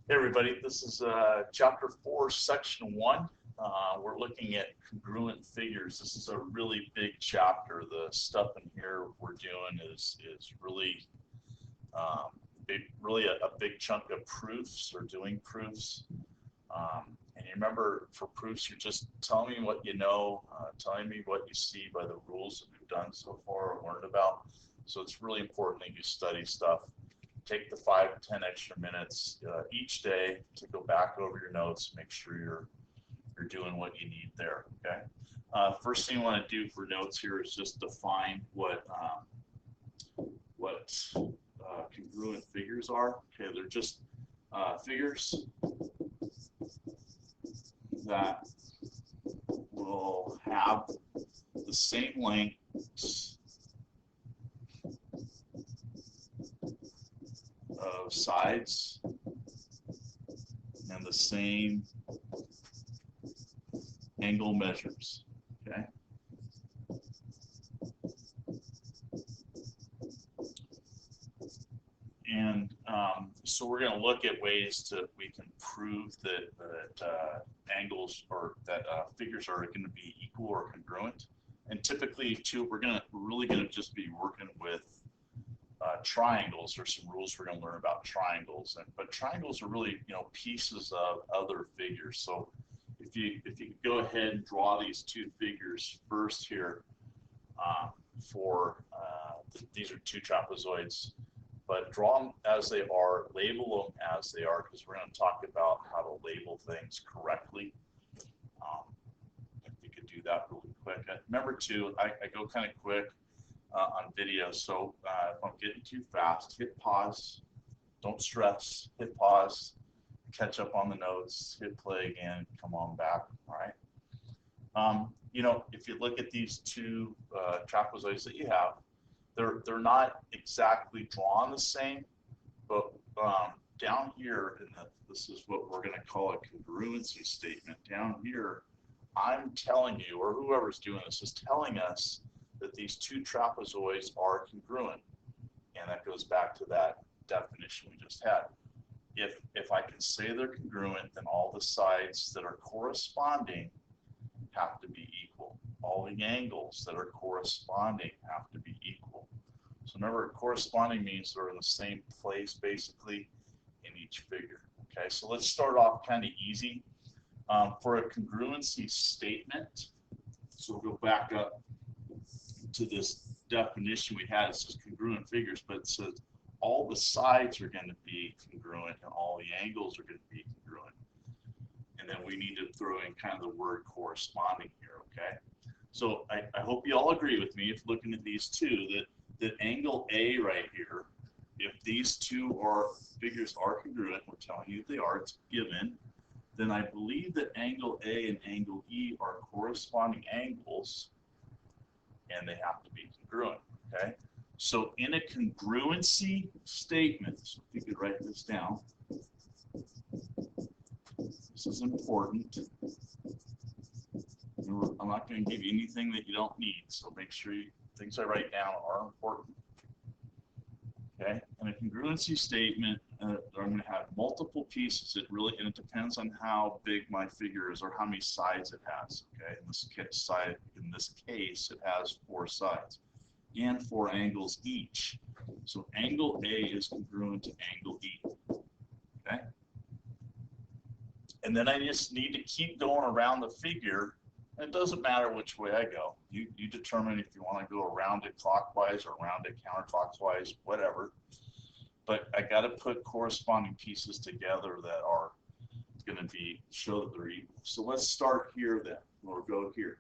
Hey everybody, this is chapter 4, section 1. We're looking at congruent figures. This is a really big chapter. The stuff in here we're doing is really a big chunk of proofs or doing proofs. And you remember, for proofs, you're just telling me what you know, telling me what you see by the rules that we've done so far or learned about. So it's really important that you study stuff. Take the 5 to 10 extra minutes each day to go back over your notes, make sure you're doing what you need there. Okay. First thing you want to do for notes here is just define what congruent figures are. Okay, they're just figures that will have the same lengths of sides and the same angle measures. Okay. And so we're going to look at ways we can prove that angles or that figures are going to be equal or congruent. And typically, too, we're really going to just be working with triangles. There's some rules we're going to learn about triangles, but triangles are really, pieces of other figures. So if you go ahead and draw these two figures first here, these are two trapezoids, but draw them as they are, label them as they are, because we're going to talk about how to label things correctly. If you could do that really quick. Remember too, I go kind of quick on video, so if I'm getting too fast, hit pause. Don't stress. Hit pause. Catch up on the notes. Hit play again. Come on back. All right. If you look at these two trapezoids that you have, they're not exactly drawn the same, but down here, this is what we're going to call a congruency statement. Down here, I'm telling you, or whoever's doing this is telling us that these two trapezoids are congruent, and that goes back to that definition we just had. If I can say they're congruent, then all the sides that are corresponding have to be equal. All the angles that are corresponding have to be equal. So remember, corresponding means they're in the same place basically in each figure. Okay, so let's start off kind of easy. For a congruency statement, so we'll go back up to this definition we had. It says congruent figures, but it says all the sides are going to be congruent and all the angles are going to be congruent. And then we need to throw in kind of the word corresponding here, okay? So I hope you all agree with me, if looking at these two, that angle A right here, if these two figures are congruent, we're telling you they are, it's given, then I believe that angle A and angle E are corresponding angles, and they have to be congruent, okay? So in a congruency statement, so if you could write this down, this is important. I'm not going to give you anything that you don't need, so make sure things I write down are important. Okay, in a congruency statement, I'm going to have multiple pieces. And it depends on how big my figure is or how many sides it has. Okay, in this case, it has 4 sides and 4 angles each. So angle A is congruent to angle E. Okay, and then I just need to keep going around the figure. It doesn't matter which way I go. You determine if you want to go around it clockwise or around it counterclockwise, whatever. But I got to put corresponding pieces together that are going to show that they're equal. So let's start here then. We'll go here.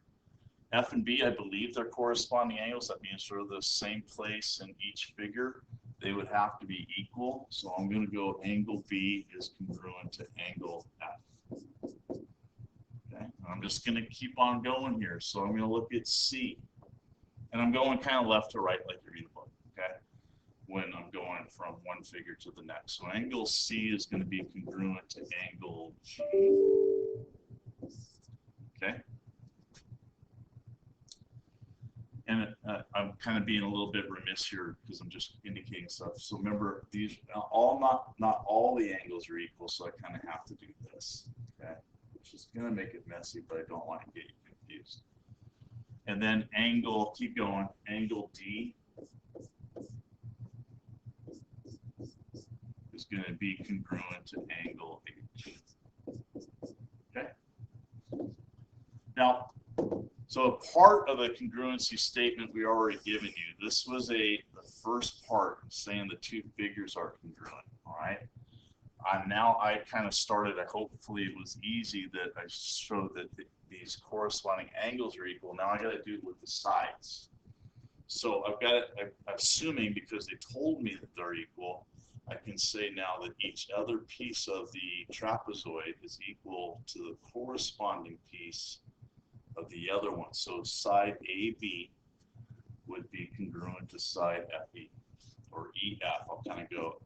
F and B, I believe they're corresponding angles. That means they're the same place in each figure. They would have to be equal. So I'm going to go angle B is congruent to angle F. Okay, I'm just going to keep on going here. So I'm going to look at C. And I'm going kind of left to right like you read a book, okay, when I'm going from one figure to the next. So angle C is going to be congruent to angle G. Okay. And I'm kind of being a little bit remiss here because I'm just indicating stuff. So remember, these not all the angles are equal, so I kind of have to do this, okay? Which is going to make it messy, but I don't want to get you confused. And then angle, keep going, angle D is going to be congruent to angle H. Okay? Now, so part of the congruency statement we already given you. This was the first part saying the two figures are congruent. All right. Now I kind of started. Hopefully it was easy that I showed that these corresponding angles are equal. Now I got to do it with the sides. So I've got it. I'm assuming because they told me that they're equal, I can say now that each other piece of the trapezoid is equal to the corresponding piece of the other one. So side AB would be congruent to side FE or EF. I'll kind of go,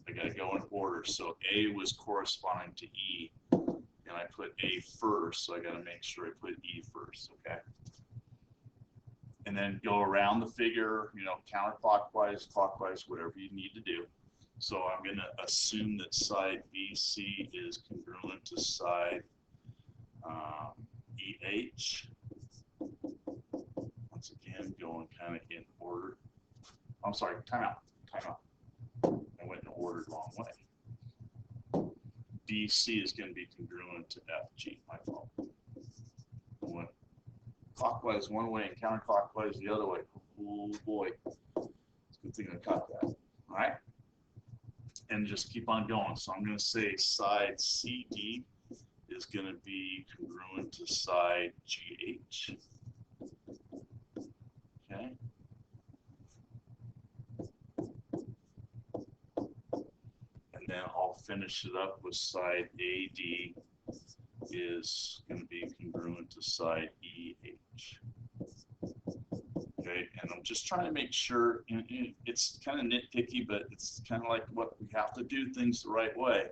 I got to go in order. So A was corresponding to E, and I put A first, so I got to make sure I put E first, okay? And then go around the figure, you know, counterclockwise, clockwise, whatever you need to do. So I'm going to assume that side BC is congruent to side EH. Once again, going kind of in order. I'm sorry, time out. I went in order the wrong way. BC is going to be congruent to FG, my fault. I went clockwise one way and counterclockwise the other way. Oh boy. It's a good thing I caught that. All right. And just keep on going. So I'm going to say side CD is going to be congruent to side GH. Okay. And then I'll finish it up with side AD is going to be congruent to side EH. Okay, and I'm just trying to make sure, it's kind of nitpicky, but it's kind of like what we have to do things the right way.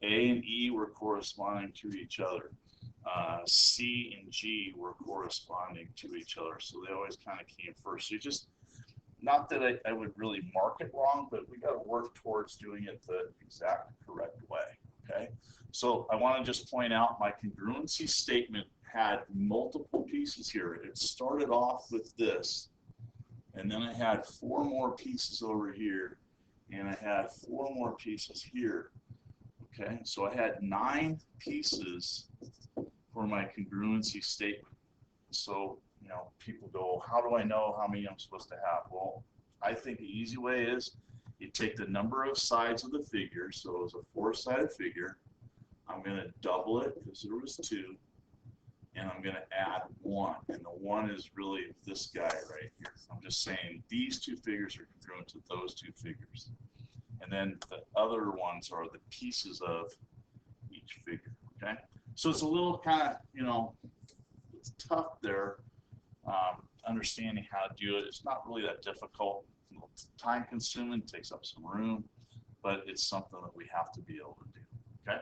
A and E were corresponding to each other. C and G were corresponding to each other, so they always kind of came first. So you just, not that I would really mark it wrong, but we got to work towards doing it the exact correct way, okay? So I want to just point out my congruency statement had multiple pieces here. It started off with this, and then I had 4 more pieces over here, and I had 4 more pieces here. Okay, so I had 9 pieces for my congruency statement. So, you know, people go, how do I know how many I'm supposed to have? Well, I think the easy way is you take the number of sides of the figure. So it was a 4-sided figure. I'm going to double it because there was 2. And I'm going to add 1. And the 1 is really this guy right here. I'm just saying these 2 figures are congruent to those 2 figures. And then the other ones are the pieces of each figure, okay? So it's a little kind of, you know, it's tough there, understanding how to do it. It's not really that difficult. It's time consuming, takes up some room, but it's something that we have to be able to do, okay?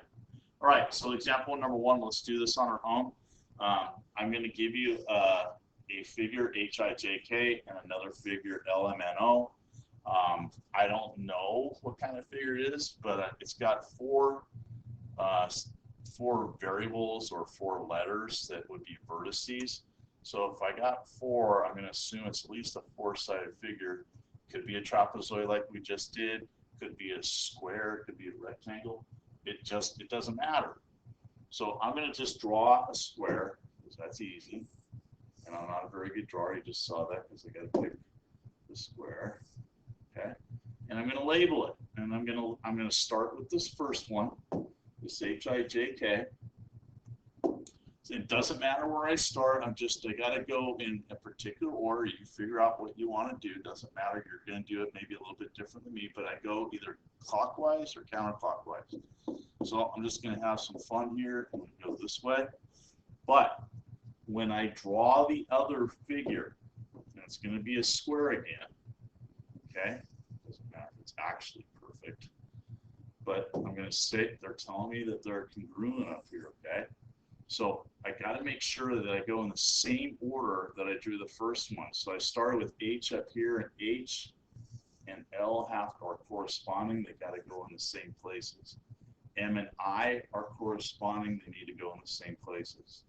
All right, so example number 1, let's do this on our own. I'm going to give you a figure HIJK and another figure LMNO. I don't know what kind of figure it is, but it's got 4 variables or 4 letters that would be vertices. So if I got 4, I'm going to assume it's at least a 4-sided figure. Could be a trapezoid like we just did. Could be a square. Could be a rectangle. It doesn't matter. So I'm going to just draw a square because that's easy. And I'm not a very good drawer. You just saw that because I got to pick the square. Okay. And I'm going to label it. And I'm going to start with this first one, this HIJK. It doesn't matter where I start. I got to go in a particular order. You figure out what you want to do. It doesn't matter. You're going to do it maybe a little bit different than me, but I go either clockwise or counterclockwise. So I'm just going to have some fun here. I'm going to go this way. But when I draw the other figure, and it's going to be a square again, okay? Doesn't matter if it's actually perfect. But I'm going to say, they're telling me that they're congruent up here, okay? So I got to make sure that I go in the same order that I drew the first one. So I started with H up here, and H and L are corresponding. They got to go in the same places. M and I are corresponding. They need to go in the same places.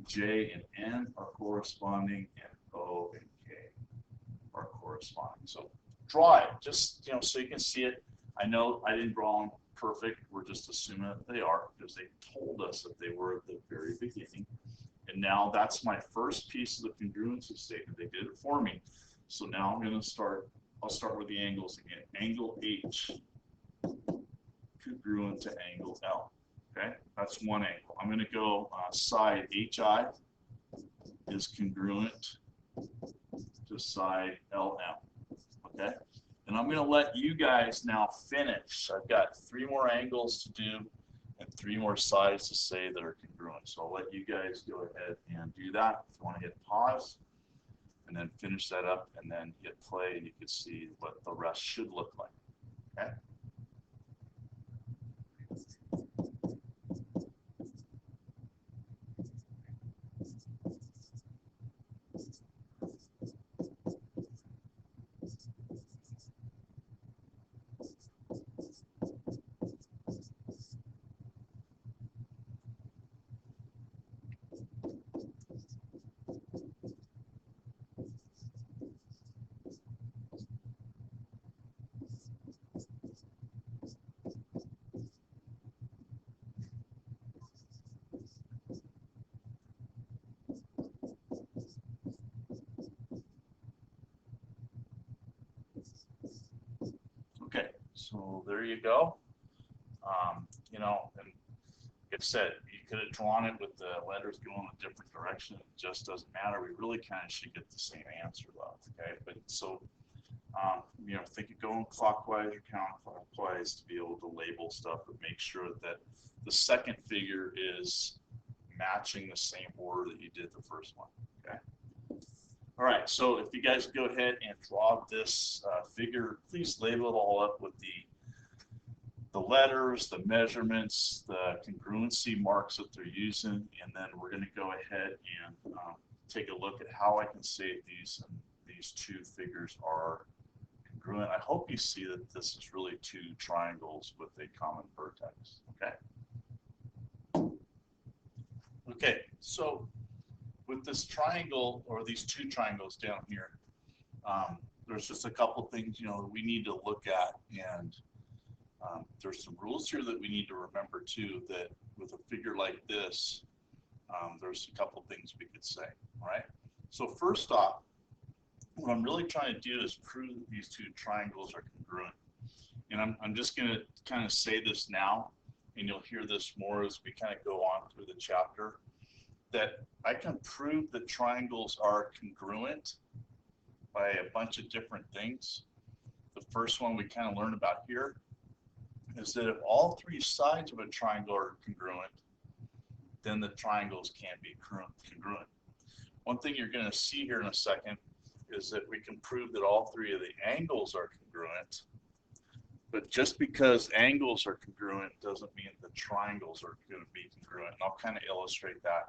J and N are corresponding, and O and K are corresponding. So draw it, just so you can see it. I know I didn't draw them perfect. We're just assuming that they are because they told us that they were at the very beginning. And now that's my first piece of the congruency statement. They did it for me. So now I'm going to start. I'll start with the angles again. Angle H congruent to angle L. Okay, that's one angle. I'm going to go side HI is congruent to side LM. Okay, and I'm going to let you guys now finish. I've got 3 more angles to do and 3 more sides to say that are congruent. So I'll let you guys go ahead and do that. If you want to hit pause and then finish that up and then hit play, and you can see what the rest should look like. Okay. Okay, so there you go. And like I said, you could have drawn it with the letters going a different direction. It just doesn't matter. We really kind of should get the same answer though. Okay, but so think of going clockwise or counterclockwise to be able to label stuff, but make sure that the second figure is matching the same order that you did the first one. Okay. All right, so if you guys go ahead and draw this figure, please label it all up with the letters, the measurements, the congruency marks that they're using, and then we're going to go ahead and take a look at how I can say these 2 figures are congruent. I hope you see that this is really 2 triangles with a common vertex. Okay. Okay, so with this triangle, or these 2 triangles down here, there's just a couple things we need to look at, and there's some rules here that we need to remember too, that with a figure like this, there's a couple things we could say. All right, so first off, what I'm really trying to do is prove that these 2 triangles are congruent, and I'm just going to kind of say this now, and you'll hear this more as we kind of go on through the chapter, that I can prove that triangles are congruent by a bunch of different things. The first one we kind of learned about here is that if all 3 sides of a triangle are congruent, then the triangles can be congruent. One thing you're going to see here in a second is that we can prove that all 3 of the angles are congruent, but just because angles are congruent doesn't mean the triangles are going to be congruent. And I'll kind of illustrate that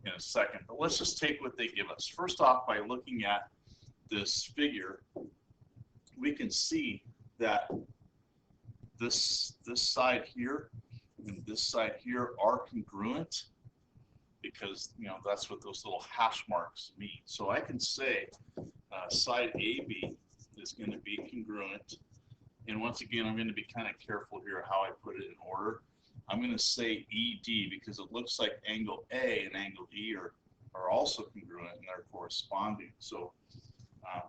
in a second, but let's just take what they give us. First off, by looking at this figure, we can see that this side here and this side here are congruent, because that's what those little hash marks mean. So I can say side AB is going to be congruent, and once again I'm going to be kind of careful here how I put it in order. I'm going to say ED because it looks like angle A and angle E are also congruent and they're corresponding. So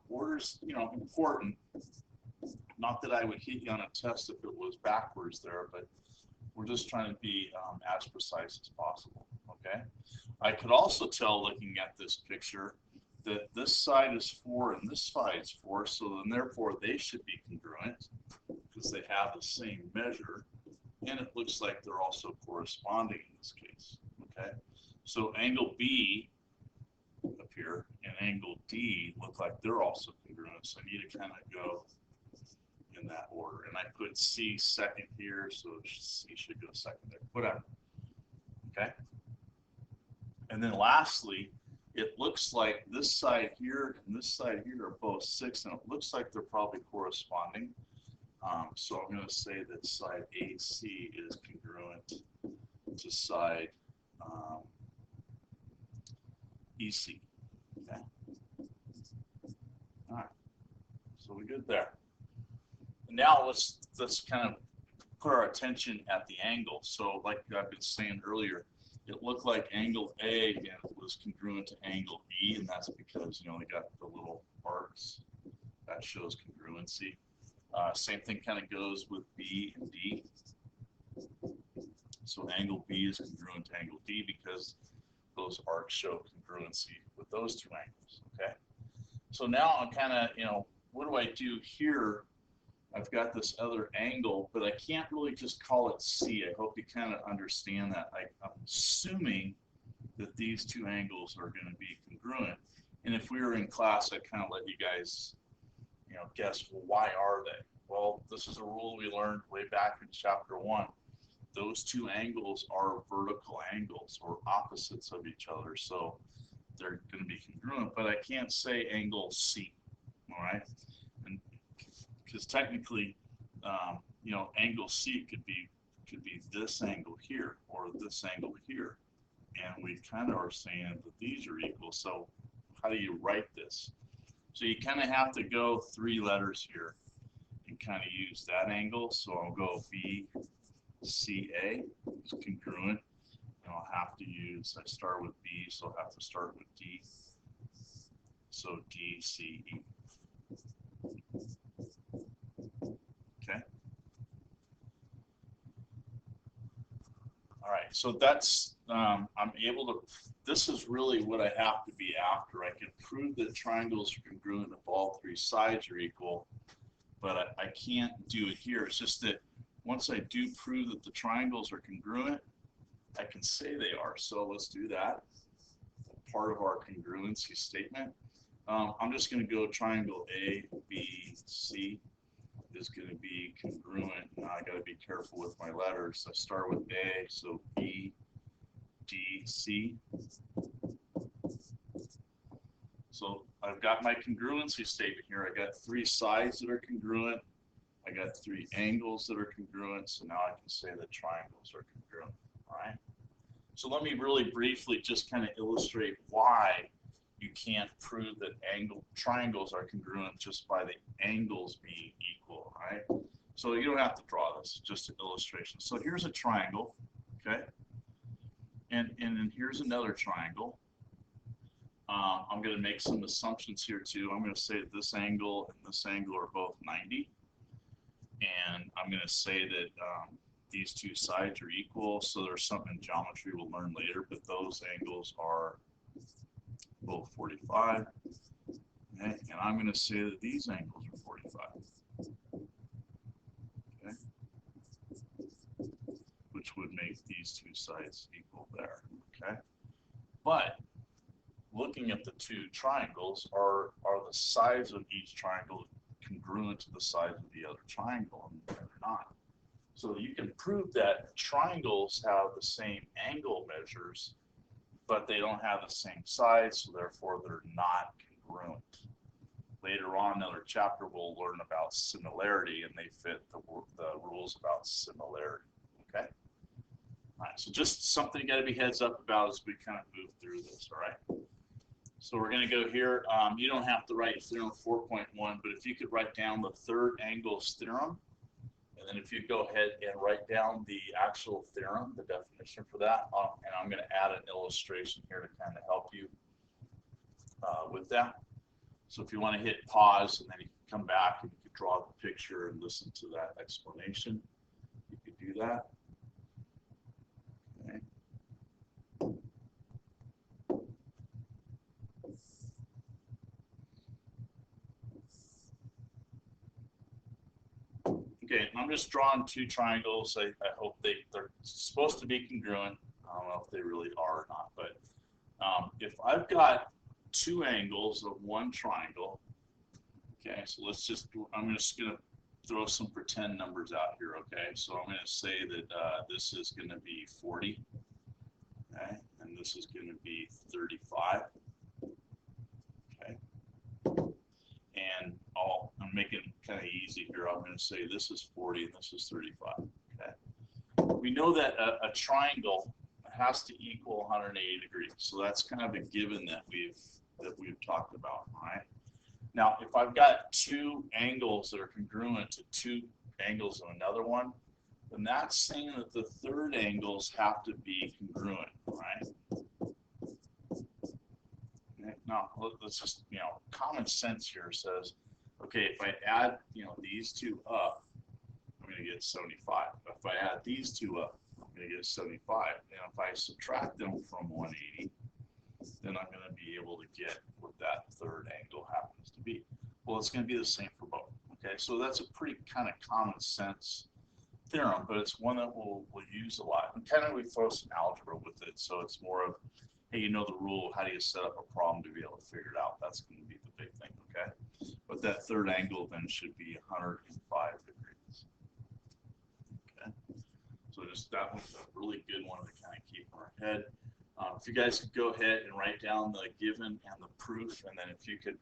order's important. Not that I would hit you on a test if it was backwards there, but we're just trying to be as precise as possible. Okay. I could also tell, looking at this picture, that this side is 4 and this side is 4, so then therefore they should be congruent because they have the same measure, and it looks like they're also corresponding in this case. Okay, so angle B up here and angle D look like they're also congruent, so I need to kind of go in that order. And I put C second here, so C should go second there, whatever. Okay. And then lastly, it looks like this side here and this side here are both 6, and it looks like they're probably corresponding. So I'm going to say that side AC is congruent to side EC. Okay. All right. So we're good there. And now let's kind of put our attention at the angle. So like I've been saying earlier, it looked like angle A again was congruent to angle B, and that's because we got the little arcs that shows congruency. Same thing kind of goes with B and D. So angle B is congruent to angle D because those arcs show congruency with those two angles. Okay. So now I'm kind of, what do I do here? I've got this other angle, but I can't really just call it C. I hope you kind of understand that. I'm assuming that these two angles are going to be congruent. And if we were in class, I'd kind of let you guys, guess, well, why are they? Well, this is a rule we learned way back in chapter 1. Those two angles are vertical angles or opposites of each other. So they're going to be congruent, but I can't say angle C, all right? And because technically, angle C could be this angle here or this angle here, and we kind of are saying that these are equal. So how do you write this? So you kind of have to go 3 letters here and kind of use that angle. So I'll go BCA is congruent. And I'll have to use, I start with B, so I'll have to start with D. So DCE. Okay. All right, so that's, I'm able to, this is really what I have to be after. I can prove that triangles are congruent if all 3 sides are equal, but I can't do it here. It's just that once I do prove that the triangles are congruent, I can say they are. So let's do that. Part of our congruency statement. I'm just going to go triangle A, B, C is going to be congruent. Now I got to be careful with my letters. I start with A, so B, D, C. So I've got my congruency statement here. I got 3 sides that are congruent. I got 3 angles that are congruent. So now I can say that triangles are congruent. All right. So let me really briefly just kind of illustrate why you can't prove that triangles are congruent just by the angles being equal. All right. So you don't have to draw this, just an illustration. So here's a triangle, okay, and then here's another triangle. I'm going to make some assumptions here too. I'm going to say that this angle and this angle are both 90, and I'm going to say that these 2 sides are equal. So there's something in geometry we'll learn later, but those angles are both 45. Okay, and I'm going to say that these angles are 45. Okay, which would make these 2 sides equal there. Okay, but looking at the 2 triangles, are the sides of each triangle congruent to the sides of the other triangle? And they're not. So you can prove that triangles have the same angle measures, but they don't have the same sides, so therefore they're not congruent. Later on in another chapter, we'll learn about similarity, and they fit the rules about similarity. Okay? All right, so just something you got to be heads up about as we kind of move through this, all right? So we're going to go here. You don't have to write theorem 4.1, but if you could write down the third angles theorem, and then if you go ahead and write down the actual theorem, the definition for that, and I'm going to add an illustration here to kind of help you with that. So if you want to hit pause and then you can come back and you can draw the picture and listen to that explanation, you could do that. Okay. Okay, I'm just drawing 2 triangles. I hope they're supposed to be congruent. I don't know if they really are or not, but if I've got 2 angles of one triangle, okay, so I'm just going to throw some pretend numbers out here, okay? So I'm going to say that this is going to be 40, okay? And and this is going to be 35. Okay. And I'm making it kind of easy here. I'm going to say this is 40 and this is 35. Okay. We know that a triangle has to equal 180 degrees. So that's kind of a given that we've talked about, all right? Now, if I've got two angles that are congruent to two angles of another one, then that's saying that the third angles have to be congruent, right? Now, let's just, common sense here says, okay, if I add, these two up, I'm going to get 75. If I add these two up, I'm going to get 75. And if I subtract them from 180, then I'm going to be able to get what that third angle happens to be. Well, it's going to be the same for both. Okay, so that's a pretty kind of common sense theorem, but it's one that we'll use a lot. And kind of we throw some algebra with it, so it's more of, hey, you know the rule, how do you set up a problem to be able to figure it out? That's going to be the big thing, okay? But that third angle then should be 105 degrees. Okay, so just that one's a really good one to kind of keep in our head. If you guys could go ahead and write down the given and the proof, and then if you could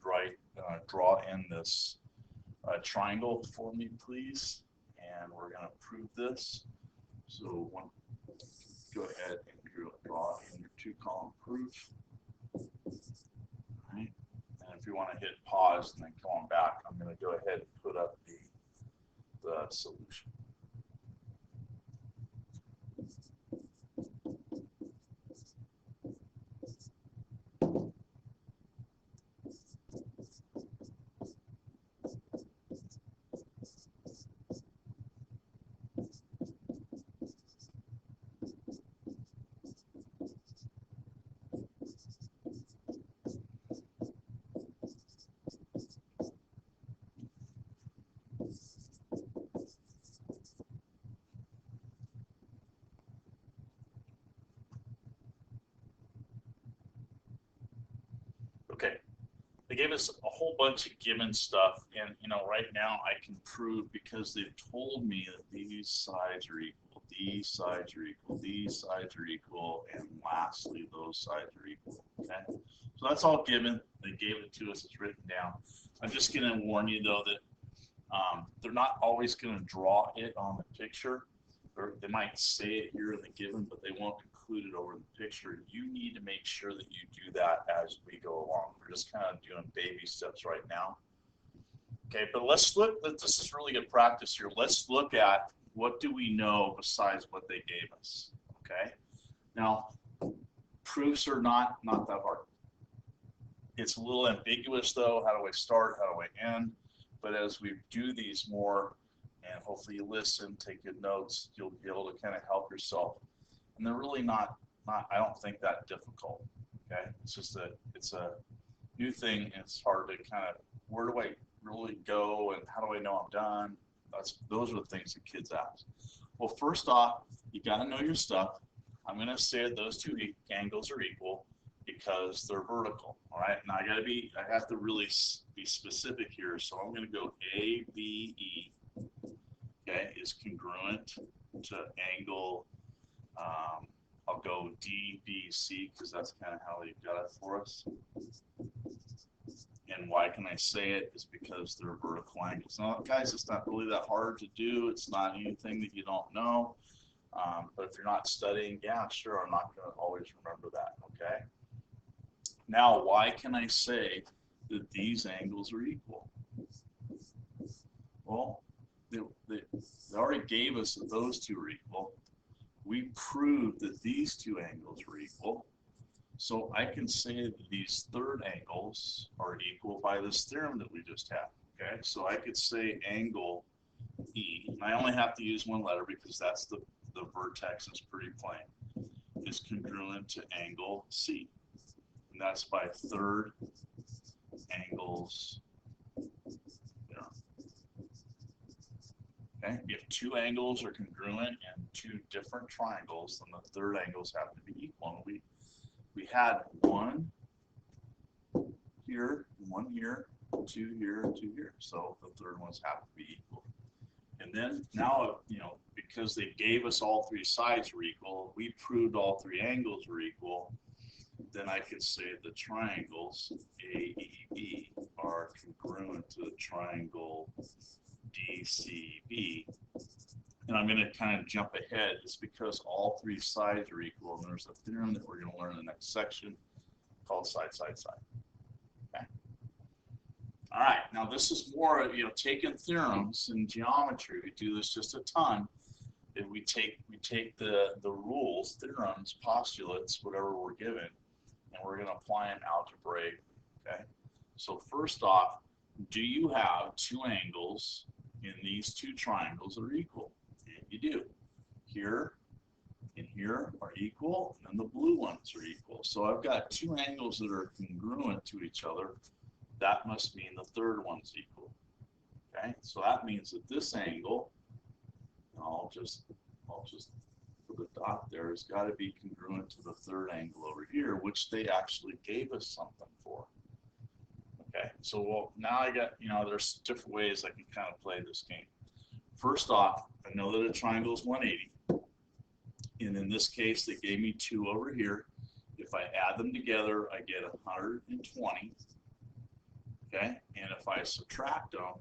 draw in this triangle for me, please. And we're going to prove this. So go ahead and draw in your two-column proof. All right. And if you want to hit pause and then come on back, I'm going to go ahead and put up the solution. Okay, they gave us a whole bunch of given stuff, and right now I can prove because they've told me that these sides are equal, these sides are equal, these sides are equal, and lastly those sides are equal. Okay, so that's all given. They gave it to us. It's written down. I'm just going to warn you though that they're not always going to draw it on the picture. Or they might say it here in the given, but they won't include it over the picture. You need to make sure that you do that as we go along. We're just kind of doing baby steps right now. Okay, but let's look. This is really good practice here. Let's look at what do we know besides what they gave us. Okay, now proofs are not that hard. It's a little ambiguous though. How do I start? How do I end? But as we do these more, and hopefully you listen, take good notes, you'll be able to kind of help yourself. And they're really not I don't think that difficult. Okay, it's just it's a new thing, and it's hard to kind of, where do I really go, and how do I know I'm done? Those are the things that kids ask. Well, first off, you got to know your stuff. I'm going to say those two angles are equal because they're vertical. All right, now I have to really be specific here. So I'm going to go ABE. Okay, is congruent to angle. I'll go DBC because that's kind of how you've got it for us. And why can I say it is because they're vertical angles. Now, guys, it's not really that hard to do. It's not anything that you don't know. But if you're not studying, yeah, sure, I'm not going to always remember that. Okay. Now, why can I say that these angles are equal? Well, they already gave us that those two are equal. We proved that these two angles were equal. So I can say that these third angles are equal by this theorem that we just had. Okay, so I could say angle E, and I only have to use one letter because that's the vertex is pretty plain, is congruent to angle C. And that's by third angles. Okay, if two angles are congruent and two different triangles, then the third angles have to be equal. And we had one here, one here, two here, two here. So the third ones have to be equal. And then now, because they gave us all three sides were equal, we proved all three angles were equal, then I could say the triangles AEB are congruent to the triangle DCB. And I'm going to kind of jump ahead. It's because all three sides are equal, and there's a theorem that we're going to learn in the next section called side, side, side. Okay. All right. Now this is more, taking theorems in geometry. We do this just a ton. If we take the rules, theorems, postulates, whatever we're given, and we're going to apply them algebraic. Okay. So first off, do you have two angles in these two triangles that are equal? And you do. Here and here are equal, and then the blue ones are equal. So I've got two angles that are congruent to each other. That must mean the third one's equal. Okay, so that means that this angle, I'll just put a dot there, has got to be congruent to the third angle over here, which they actually gave us something for. Okay, so now I got, there's different ways I can kind of play this game. First off, I know that a triangle is 180. And in this case, they gave me 2 over here. If I add them together, I get 120. Okay, and if I subtract them,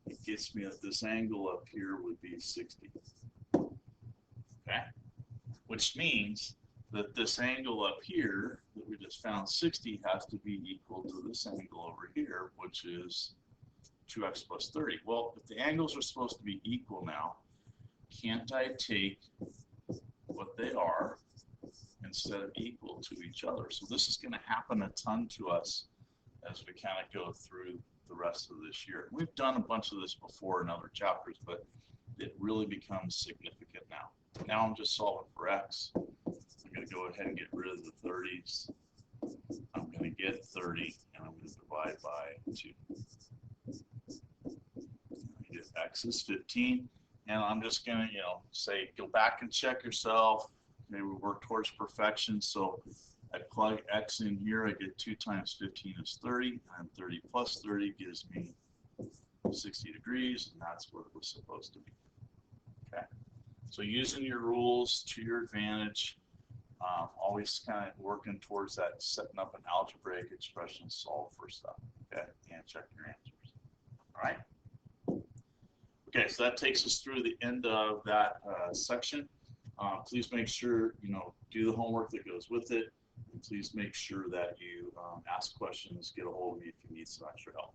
it gets me that this angle up here would be 60. Okay, which means that this angle up here that we just found 60 has to be equal to this angle over here, which is 2x plus 30. Well, if the angles are supposed to be equal now, can't I take what they are instead of equal to each other? So this is going to happen a ton to us as we kind of go through the rest of this year. We've done a bunch of this before in other chapters, but it really becomes significant now. Now I'm just solving for x. I'm going to go ahead and get rid of the 30s. I'm going to get 30, and I'm going to divide by 2. I get x is 15, and I'm just going to, say go back and check yourself. Maybe work towards perfection. So I plug x in here. I get 2 times 15 is 30, and 30 plus 30 gives me 60 degrees, and that's what it was supposed to be. Okay. So using your rules to your advantage, always kind of working towards that, setting up an algebraic expression, solve for stuff, okay, and check your answers. All right. Okay, so that takes us through the end of that section. Please make sure do the homework that goes with it, and please make sure that you ask questions, get a hold of me if you need some extra help.